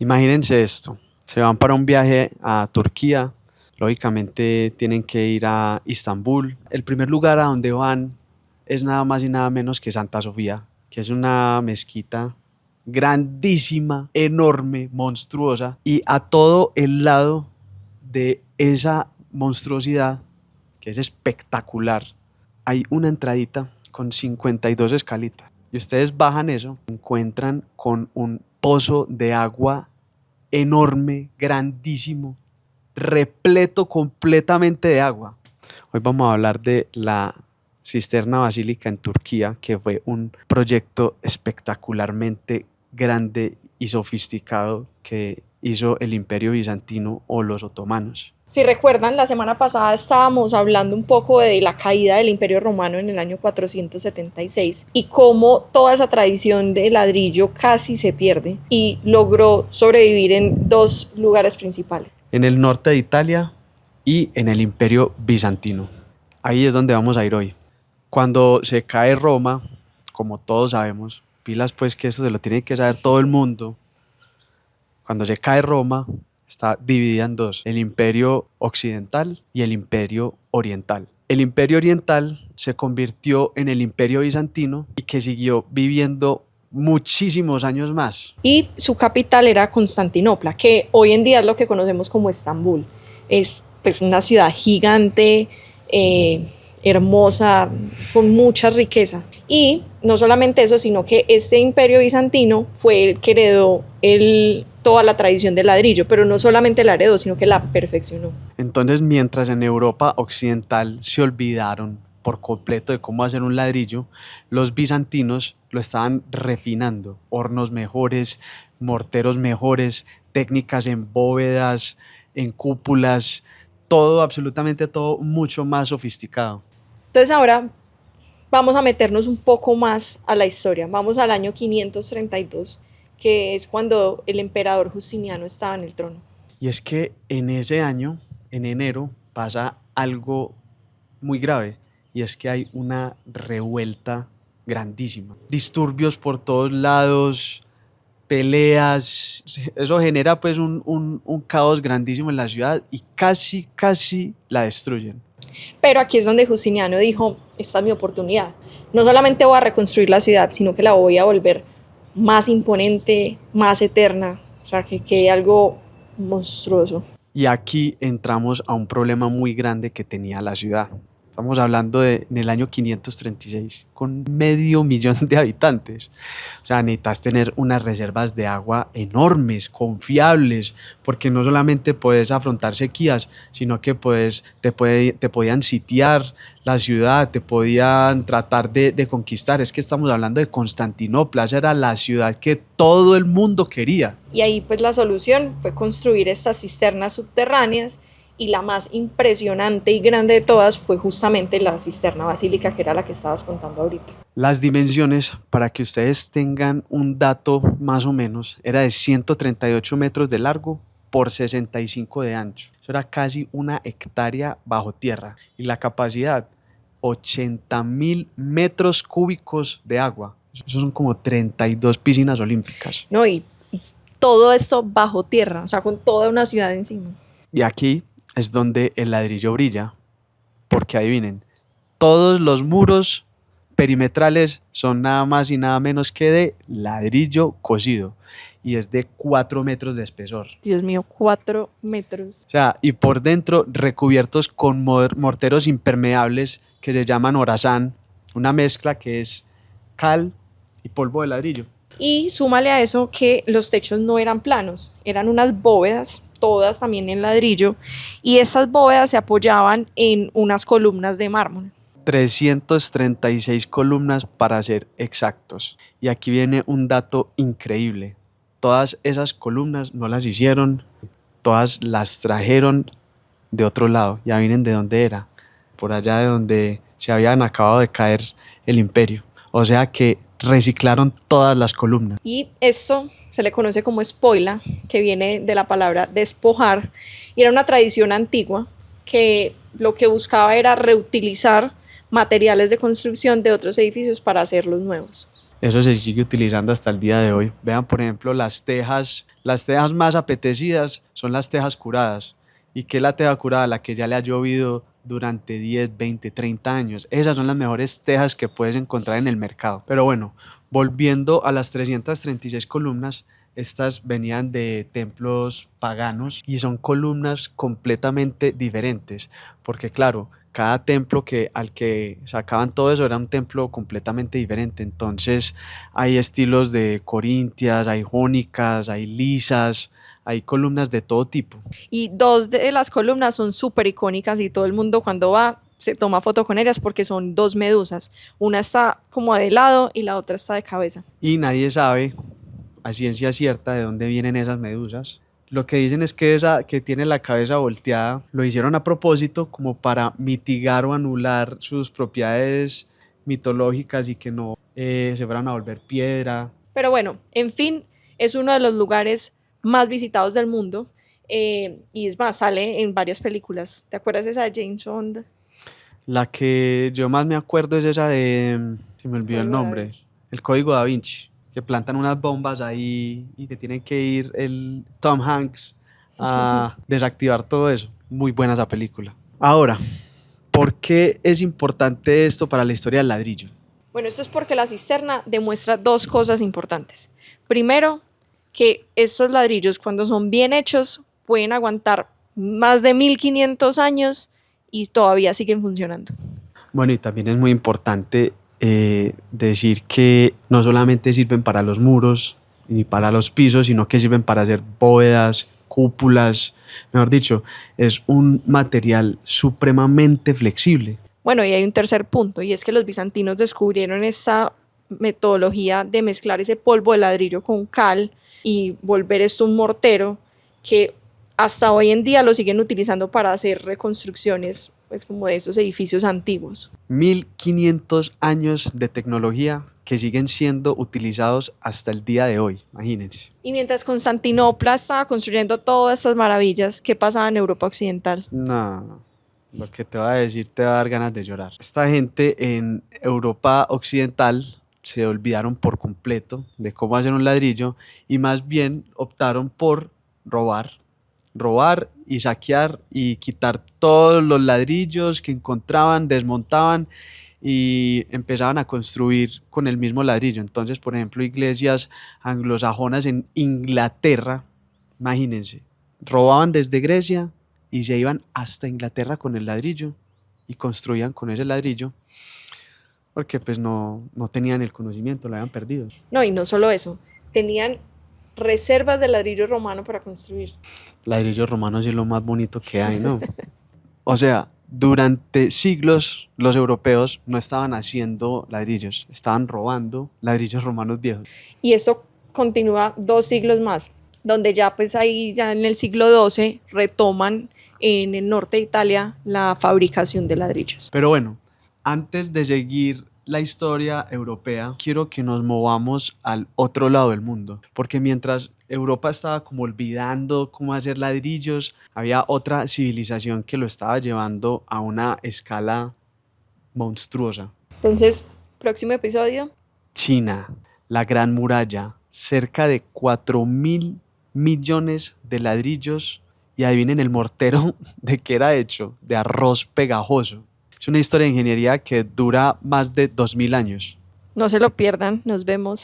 Imagínense esto, se van para un viaje a Turquía, lógicamente tienen que ir a Istambul. El primer lugar a donde van es nada más y nada menos que Santa Sofía, que es una mezquita grandísima, enorme, monstruosa, y a todo el lado de esa monstruosidad, que es espectacular, hay una entradita con 52 escalitas. Y ustedes bajan eso, encuentran con un pozo de agua enorme, grandísimo, repleto completamente de agua. Hoy vamos a hablar de la cisterna basílica en Turquía, que fue un proyecto espectacularmente grande y sofisticado que hizo el Imperio Bizantino o los otomanos. Si recuerdan, la semana pasada estábamos hablando un poco de la caída del Imperio Romano en el año 476 y cómo toda esa tradición de ladrillo casi se pierde y logró sobrevivir en dos lugares principales. En el norte de Italia y en el Imperio Bizantino. Ahí es donde vamos a ir hoy. Cuando se cae Roma, como todos sabemos, pilas pues que esto se lo tiene que saber todo el mundo. Cuando se cae Roma, está dividida en dos, el Imperio Occidental y el Imperio Oriental. El Imperio Oriental se convirtió en el Imperio Bizantino y que siguió viviendo muchísimos años más. Y su capital era Constantinopla, que hoy en día es lo que conocemos como Estambul. Es pues una ciudad gigante, hermosa, con mucha riqueza. Y no solamente eso, sino que este imperio bizantino fue el que heredó toda la tradición del ladrillo, pero no solamente la heredó, sino que la perfeccionó. Entonces, mientras en Europa occidental se olvidaron por completo de cómo hacer un ladrillo, los bizantinos lo estaban refinando, hornos mejores, morteros mejores, técnicas en bóvedas, en cúpulas, todo, absolutamente todo mucho más sofisticado. Entonces ahora vamos a meternos un poco más a la historia. Vamos al año 532, que es cuando el emperador Justiniano estaba en el trono. Y es que en ese año, en enero, pasa algo muy grave, y es que hay una revuelta grandísima. Disturbios por todos lados, peleas, eso genera pues un caos grandísimo en la ciudad y casi la destruyen. Pero aquí es donde Justiniano dijo, esta es mi oportunidad. No solamente voy a reconstruir la ciudad, sino que la voy a volver más imponente, más eterna. O sea, que algo monstruoso. Y aquí entramos a un problema muy grande que tenía la ciudad. Estamos hablando de en el año 536, con 500.000 de habitantes. O sea, necesitas tener unas reservas de agua enormes, confiables, porque no solamente puedes afrontar sequías, sino que te podían sitiar la ciudad, te podían tratar de conquistar. Es que estamos hablando de Constantinopla, esa era la ciudad que todo el mundo quería. Y ahí pues la solución fue construir estas cisternas subterráneas, y la más impresionante y grande de todas fue justamente la cisterna basílica, que era la que estabas contando ahorita. Las dimensiones, para que ustedes tengan un dato más o menos, era de 138 metros de largo por 65 de ancho. Eso era casi una hectárea bajo tierra. Y la capacidad, 80.000 metros cúbicos de agua. Eso son como 32 piscinas olímpicas. No, y todo esto bajo tierra, o sea, con toda una ciudad encima. Y aquí es donde el ladrillo brilla, porque adivinen, todos los muros perimetrales son nada más y nada menos que de ladrillo cocido y es de 4 metros de espesor. Dios mío, 4 metros. O sea, y por dentro recubiertos con morteros impermeables que se llaman orasán, una mezcla que es cal y polvo de ladrillo. Y súmale a eso que los techos no eran planos, eran unas bóvedas, todas también en ladrillo, y esas bóvedas se apoyaban en unas columnas de mármol. 336 columnas para ser exactos. Y aquí viene un dato increíble. Todas esas columnas no las hicieron, todas las trajeron de otro lado. Ya vienen de dónde era, por allá de donde se habían acabado de caer el imperio. O sea que reciclaron todas las columnas. Y esto se le conoce como spoila, que viene de la palabra despojar, y era una tradición antigua que lo que buscaba era reutilizar materiales de construcción de otros edificios para hacerlos nuevos. Eso se sigue utilizando hasta el día de hoy. Vean, por ejemplo, las tejas más apetecidas son las tejas curadas. ¿Y qué es la teja curada? La que ya le ha llovido durante 10, 20, 30 años. Esas son las mejores tejas que puedes encontrar en el mercado. Pero bueno, volviendo a las 336 columnas, estas venían de templos paganos y son columnas completamente diferentes, porque claro, cada templo al que sacaban todo eso era un templo completamente diferente. Entonces hay estilos de corintias, hay jónicas, hay lisas, hay columnas de todo tipo. Y dos de las columnas son súper icónicas y todo el mundo cuando va se toma foto con ellas porque son dos medusas. Una está como de lado y la otra está de cabeza. Y nadie sabe a ciencia cierta de dónde vienen esas medusas. Lo que dicen es que esa que tiene la cabeza volteada lo hicieron a propósito como para mitigar o anular sus propiedades mitológicas y que no se fueran a volver piedra. Pero bueno, en fin, es uno de los lugares más visitados del mundo y es más, sale en varias películas. ¿Te acuerdas de esa de James Bond? La que yo más me acuerdo es esa se me olvidó el Código Da nombre, Vinci. el Código Da Vinci, que plantan unas bombas ahí y que tiene que ir el Tom Hanks a desactivar todo eso. Muy buena esa película. Ahora, ¿por qué es importante esto para la historia del ladrillo? Bueno, esto es porque la cisterna demuestra dos cosas importantes. Primero, que estos ladrillos cuando son bien hechos pueden aguantar más de 1500 años y todavía siguen funcionando. Bueno, y también es muy importante decir que no solamente sirven para los muros ni para los pisos, sino que sirven para hacer bóvedas, cúpulas, mejor dicho, es un material supremamente flexible. Bueno, y hay un tercer punto, y es que los bizantinos descubrieron esta metodología de mezclar ese polvo de ladrillo con cal y volver esto un mortero que hasta hoy en día lo siguen utilizando para hacer reconstrucciones pues como de esos edificios antiguos. 1500 años de tecnología que siguen siendo utilizados hasta el día de hoy, imagínense. Y mientras Constantinopla estaba construyendo todas estas maravillas, ¿qué pasaba en Europa Occidental? No, lo que te voy a decir te va a dar ganas de llorar. Esta gente en Europa Occidental se olvidaron por completo de cómo hacer un ladrillo y más bien optaron por robar y saquear y quitar todos los ladrillos que encontraban, desmontaban y empezaban a construir con el mismo ladrillo. Entonces, por ejemplo, iglesias anglosajonas en Inglaterra, imagínense, robaban desde Grecia y se iban hasta Inglaterra con el ladrillo y construían con ese ladrillo porque pues no tenían el conocimiento, lo habían perdido. No, y no solo eso, tenían reservas de ladrillo romano para construir. Ladrillo romano sí es lo más bonito que hay, ¿no? O sea, durante siglos los europeos no estaban haciendo ladrillos, estaban robando ladrillos romanos viejos. Y eso continúa 2 siglos más, donde ya pues ahí ya en el siglo XII retoman en el norte de Italia la fabricación de ladrillos. Pero bueno, antes de seguir la historia europea, quiero que nos movamos al otro lado del mundo, porque mientras Europa estaba como olvidando cómo hacer ladrillos, había otra civilización que lo estaba llevando a una escala monstruosa. Entonces, próximo episodio. China, la Gran Muralla, cerca de 4.000 millones de ladrillos y adivinen el mortero de qué era hecho, de arroz pegajoso. Es una historia de ingeniería que dura más de 2000 años. No se lo pierdan, nos vemos.